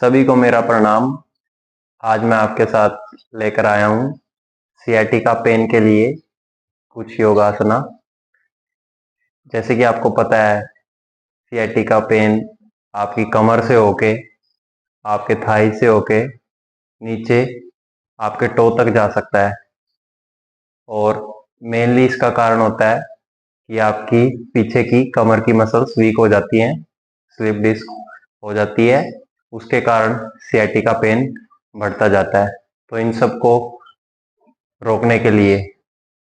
सभी को मेरा प्रणाम। आज मैं आपके साथ लेकर आया हूँ सियाटिका पेन के लिए कुछ योगासना। जैसे कि आपको पता है, सियाटिका पेन आपकी कमर से होके, आपके थाई से होके नीचे आपके टो तक जा सकता है। और मेनली इसका कारण होता है कि आपकी पीछे की कमर की मसल्स वीक हो जाती हैं, स्लिप डिस्क हो जाती है, उसके कारण सियाटिका पेन बढ़ता जाता है। तो इन सब को रोकने के लिए,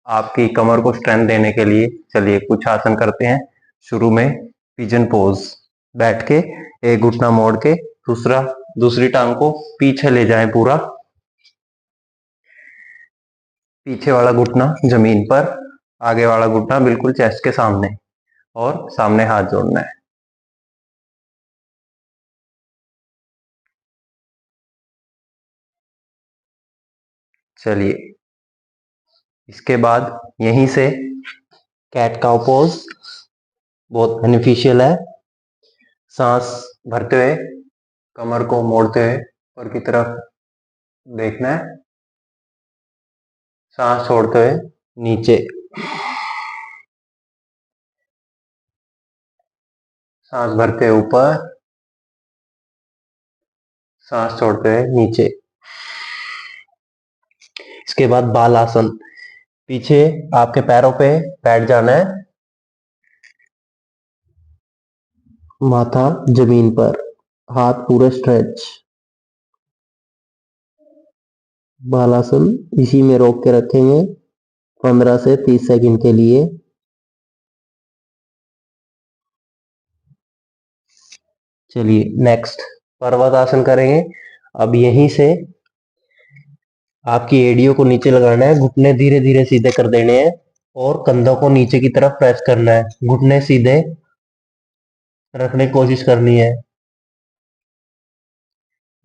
आपकी कमर को स्ट्रेंथ देने के लिए, चलिए कुछ आसन करते हैं। शुरू में पिजन पोज, बैठ के एक घुटना मोड़ के दूसरी टांग को पीछे ले जाएं, पूरा पीछे वाला घुटना जमीन पर, आगे वाला घुटना बिल्कुल चेस्ट के सामने, और सामने हाथ जोड़ना है। चलिए, इसके बाद यहीं से कैट काउ पोज बहुत बेनिफिशियल है। सांस भरते हुए कमर को मोड़ते हुए ऊपर की तरफ देखना है, सांस छोड़ते हुए नीचे, सांस भरते हुए ऊपर, सांस छोड़ते हुए नीचे। इसके बाद बाल आसन, पीछे आपके पैरों पे बैठ जाना है, माथा जमीन पर, हाथ पूरे स्ट्रेच। बाल आसन इसी में रोक के रखेंगे 15 से 30 सेकंड के लिए। चलिए नेक्स्ट पर्वत आसन करेंगे। अब यहीं से आपकी एड़ियों को नीचे लगाना है, घुटने धीरे धीरे सीधे कर देने हैं और कंधों को नीचे की तरफ प्रेस करना है। घुटने सीधे रखने की कोशिश करनी है,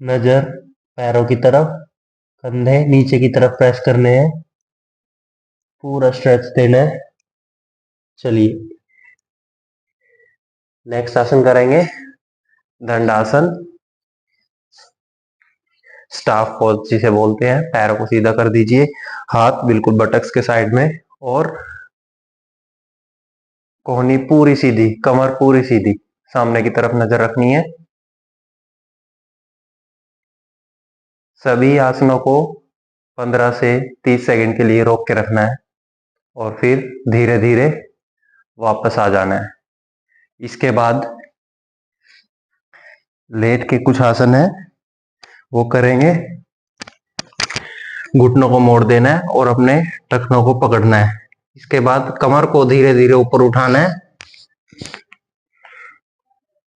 नजर पैरों की तरफ, कंधे नीचे की तरफ प्रेस करने हैं, पूरा स्ट्रेच देना है। चलिए नेक्स्ट आसन करेंगे दंडासन, स्टाफ पोज जिसे बोलते हैं। पैरों को सीधा कर दीजिए, हाथ बिल्कुल बटक्स के साइड में, और कोहनी पूरी सीधी, कमर पूरी सीधी, सामने की तरफ नजर रखनी है। सभी आसनों को 15 से 30 सेकंड के लिए रोक के रखना है और फिर धीरे धीरे वापस आ जाना है। इसके बाद लेट के कुछ आसन है वो करेंगे। घुटनों को मोड़ देना है और अपने टखनों को पकड़ना है। इसके बाद कमर को धीरे धीरे ऊपर उठाना है,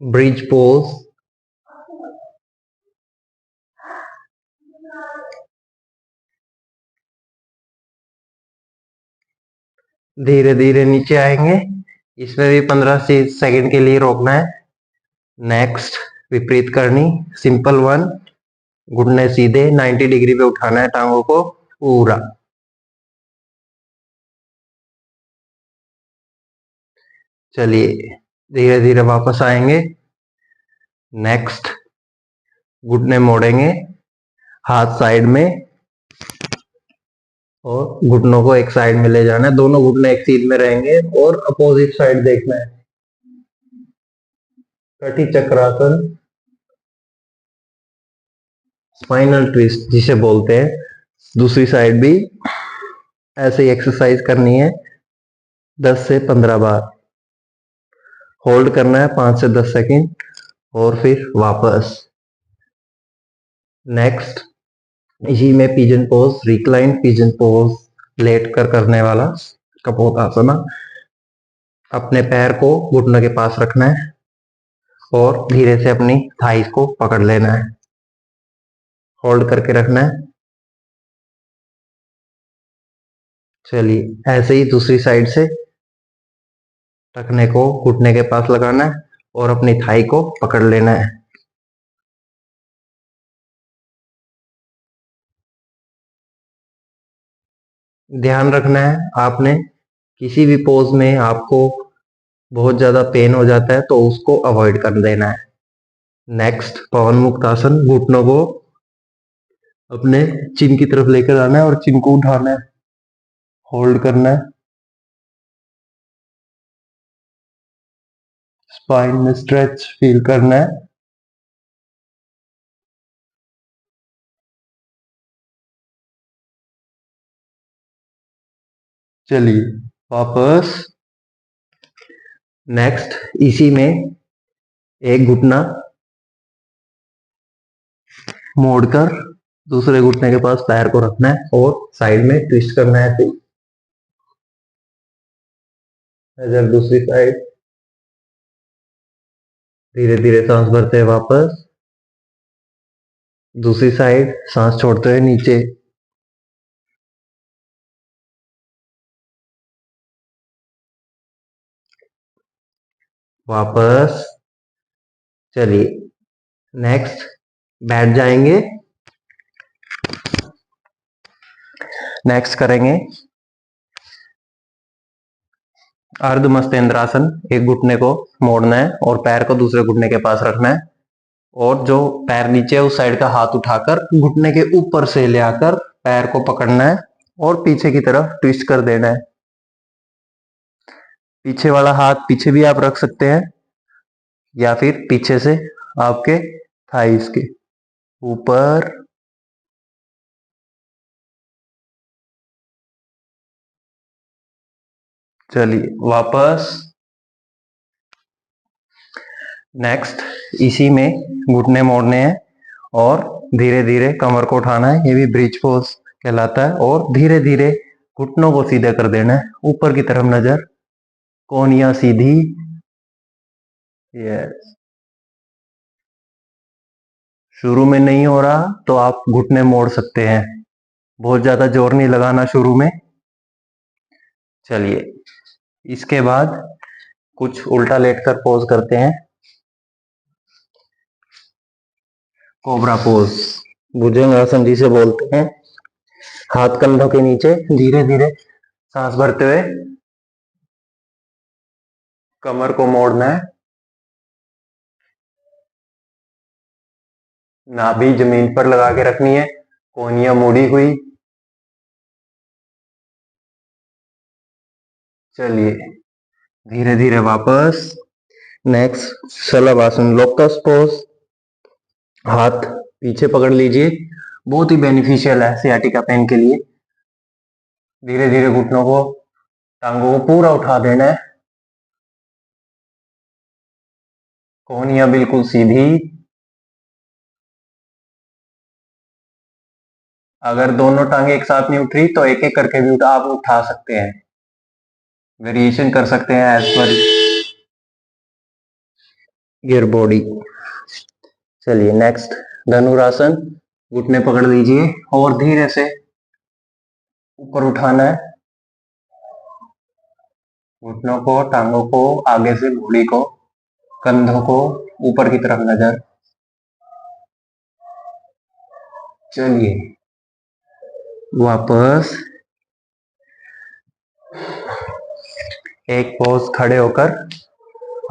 ब्रिज पोज। धीरे धीरे नीचे आएंगे, इसमें भी 15 से सेकंड के लिए रोकना है। नेक्स्ट विपरीत करनी, सिंपल वन, घुटने सीधे 90 डिग्री पे उठाना है टांगों को पूरा। चलिए धीरे धीरे वापस आएंगे। नेक्स्ट घुटने मोड़ेंगे, हाथ साइड में, और घुटनों को एक साइड में ले जाना है। दोनों घुटने एक सीध में रहेंगे और अपोजिट साइड देखना है। कटी चक्रासन, स्पाइनल ट्विस्ट जिसे बोलते हैं। दूसरी साइड भी ऐसे ही एक्सरसाइज करनी है 10 से 15 बार। होल्ड करना है 5 से 10 सेकंड और फिर वापस। नेक्स्ट इसी में pigeon pose, recline pigeon pose, लेट कर करने वाला कपोतासना। अपने पैर को घुटनों के पास रखना है और धीरे से अपनी थाइस को पकड़ लेना है, होल्ड करके रखना है। चलिए ऐसे ही दूसरी साइड से टखने को घुटने के पास लगाना है और अपनी थाई को पकड़ लेना है। ध्यान रखना है, आपने किसी भी पोज में आपको बहुत ज्यादा पेन हो जाता है तो उसको अवॉइड कर देना है। नेक्स्ट पवन मुक्त आसन, घुटनों को अपने चिन की तरफ लेकर आना है और चिन को उठाना है, होल्ड करना है, स्पाइन में स्ट्रेच फील करना है। चलिए वापस। नेक्स्ट इसी में एक घुटना मोड़कर दूसरे घुटने के पास पैर को रखना है और साइड में ट्विस्ट करना है। फिर नजर दूसरी साइड, धीरे धीरे सांस भरते हैं वापस, दूसरी साइड सांस छोड़ते हुए नीचे। वापस। चलिए नेक्स्ट बैठ जाएंगे। नेक्स्ट करेंगे अर्ध मस्तेंद्रासन। एक घुटने को मोड़ना है और पैर को दूसरे घुटने के पास रखना है और जो पैर नीचे है उस साइड का हाथ उठाकर घुटने के ऊपर से ले आकर पैर को पकड़ना है और पीछे की तरफ ट्विस्ट कर देना है। पीछे वाला हाथ पीछे भी आप रख सकते हैं या फिर पीछे से आपके थाइस के ऊपर। चलिए वापस। नेक्स्ट इसी में घुटने मोड़ने हैं और धीरे धीरे कमर को उठाना है, ये भी ब्रिज पोज कहलाता है। और धीरे धीरे घुटनों को सीधा कर देना है, ऊपर की तरफ नजर, कोहनियां सीधी। यस। शुरू में नहीं हो रहा तो आप घुटने मोड़ सकते हैं, बहुत ज्यादा जोर नहीं लगाना शुरू में। चलिए इसके बाद कुछ उल्टा लेटकर पोज करते हैं, कोबरा पोज, भुजंगासन जिसे बोलते हैं। हाथ कंधों के नीचे, धीरे धीरे सांस भरते हुए कमर को मोड़ना है, नाभि जमीन पर लगा के रखनी है, कोहनियां मुड़ी हुई। चलिए धीरे धीरे वापस। नेक्स्ट शलभासन, लोटस पोज। हाथ पीछे पकड़ लीजिए, बहुत ही बेनिफिशियल है सियाटिका पेन के लिए। धीरे धीरे घुटनों को, टांगों को पूरा उठा देना है, कोहनियां बिल्कुल सीधी। अगर दोनों टांगे एक साथ नहीं उठ रही तो एक एक करके भी आप उठा सकते हैं, वेरिएशन कर सकते हैं एज पर योर बॉडी। चलिए नेक्स्ट धनुरासन, घुटने पकड़ लीजिए और धीरे से ऊपर उठाना है, घुटनों को, टांगों को, आगे से घुड़ी को, कंधों को, ऊपर की तरफ नजर। चलिए वापस। एक पोज खड़े होकर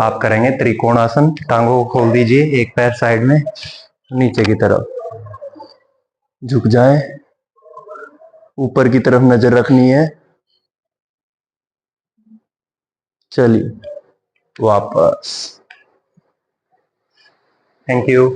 आप करेंगे त्रिकोणासन। टांगों को खोल दीजिए, एक पैर साइड में नीचे की तरफ झुक जाए, ऊपर की तरफ नजर रखनी है। चलिए वापस। Thank you.